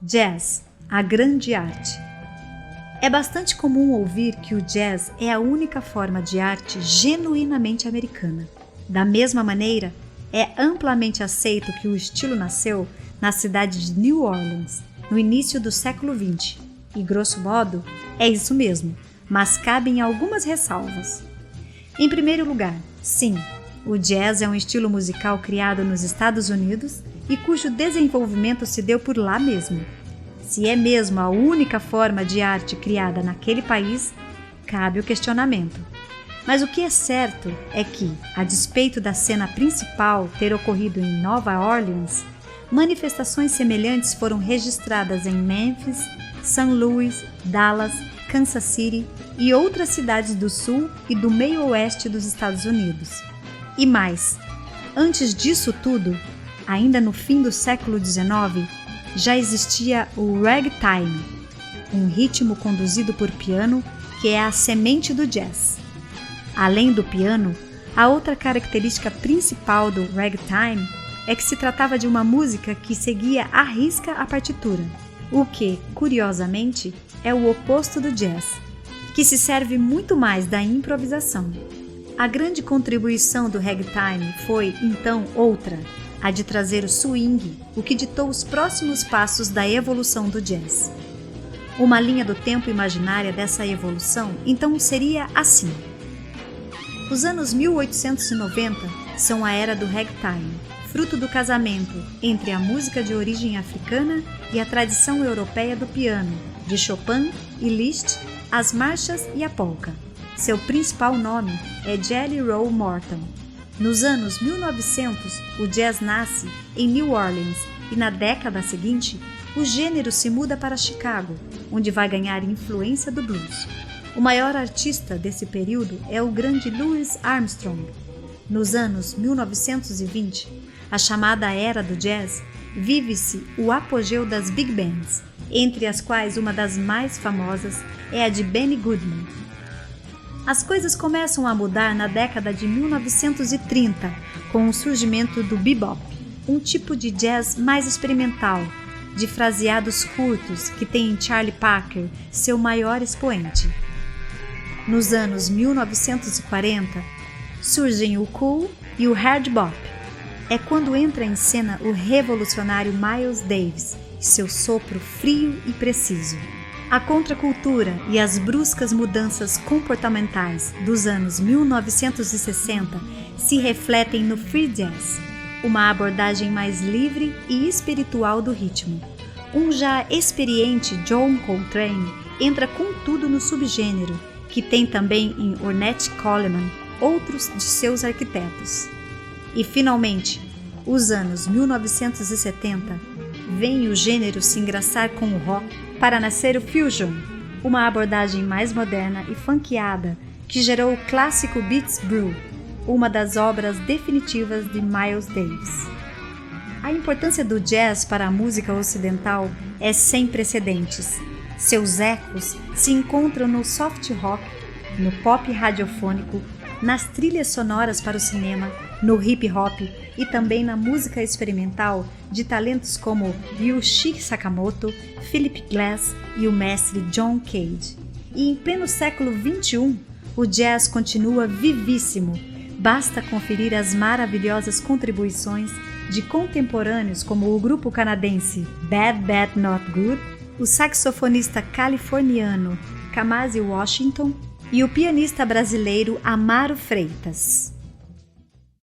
Jazz, a grande arte. É bastante comum ouvir que o jazz é a única forma de arte genuinamente americana. Da mesma maneira, é amplamente aceito que o estilo nasceu na cidade de New Orleans, no início do século XX. E, grosso modo, é isso mesmo, mas cabem algumas ressalvas. Em primeiro lugar, sim, o jazz é um estilo musical criado nos Estados Unidos e cujo desenvolvimento se deu por lá mesmo. Se é mesmo a única forma de arte criada naquele país, cabe o questionamento. Mas o que é certo é que, a despeito da cena principal ter ocorrido em Nova Orleans, manifestações semelhantes foram registradas em Memphis, St. Louis, Dallas, Kansas City e outras cidades do sul e do meio-oeste dos Estados Unidos. E mais, antes disso tudo, ainda no fim do século XIX, já existia o ragtime, um ritmo conduzido por piano que é a semente do jazz. Além do piano, a outra característica principal do ragtime é que se tratava de uma música que seguia à risca a partitura, o que, curiosamente, é o oposto do jazz, que se serve muito mais da improvisação. A grande contribuição do ragtime foi, então, outra, a de trazer o swing, o que ditou os próximos passos da evolução do jazz. Uma linha do tempo imaginária dessa evolução, então, seria assim. Os anos 1890 são a era do ragtime, fruto do casamento entre a música de origem africana e a tradição europeia do piano, de Chopin e Liszt, as marchas e a polca. Seu principal nome é Jelly Roll Morton. Nos anos 1900, o jazz nasce em New Orleans e na década seguinte, o gênero se muda para Chicago, onde vai ganhar influência do blues. O maior artista desse período é o grande Louis Armstrong. Nos anos 1920, a chamada Era do Jazz, vive-se o apogeu das big bands, entre as quais uma das mais famosas é a de Benny Goodman. As coisas começam a mudar na década de 1930, com o surgimento do bebop, um tipo de jazz mais experimental, de fraseados curtos que tem em Charlie Parker seu maior expoente. Nos anos 1940, surgem o cool e o hard bop. É quando entra em cena o revolucionário Miles Davis e seu sopro frio e preciso. A contracultura e as bruscas mudanças comportamentais dos anos 1960 se refletem no free jazz, uma abordagem mais livre e espiritual do ritmo. Um já experiente John Coltrane entra com tudo no subgênero, que tem também em Ornette Coleman outros de seus arquitetos. E, finalmente, os anos 1970, vem o gênero se engraçar com o rock para nascer o fusion, uma abordagem mais moderna e funkeada que gerou o clássico Beats Brew, uma das obras definitivas de Miles Davis. A importância do jazz para a música ocidental é sem precedentes. Seus ecos se encontram no soft rock, no pop radiofônico, nas trilhas sonoras para o cinema, no hip hop e também na música experimental de talentos como Ryuichi Sakamoto, Philip Glass e o mestre John Cage. E em pleno século XXI, o jazz continua vivíssimo. Basta conferir as maravilhosas contribuições de contemporâneos como o grupo canadense Bad Bad Not Good, o saxofonista californiano Kamasi Washington e o pianista brasileiro Amaro Freitas.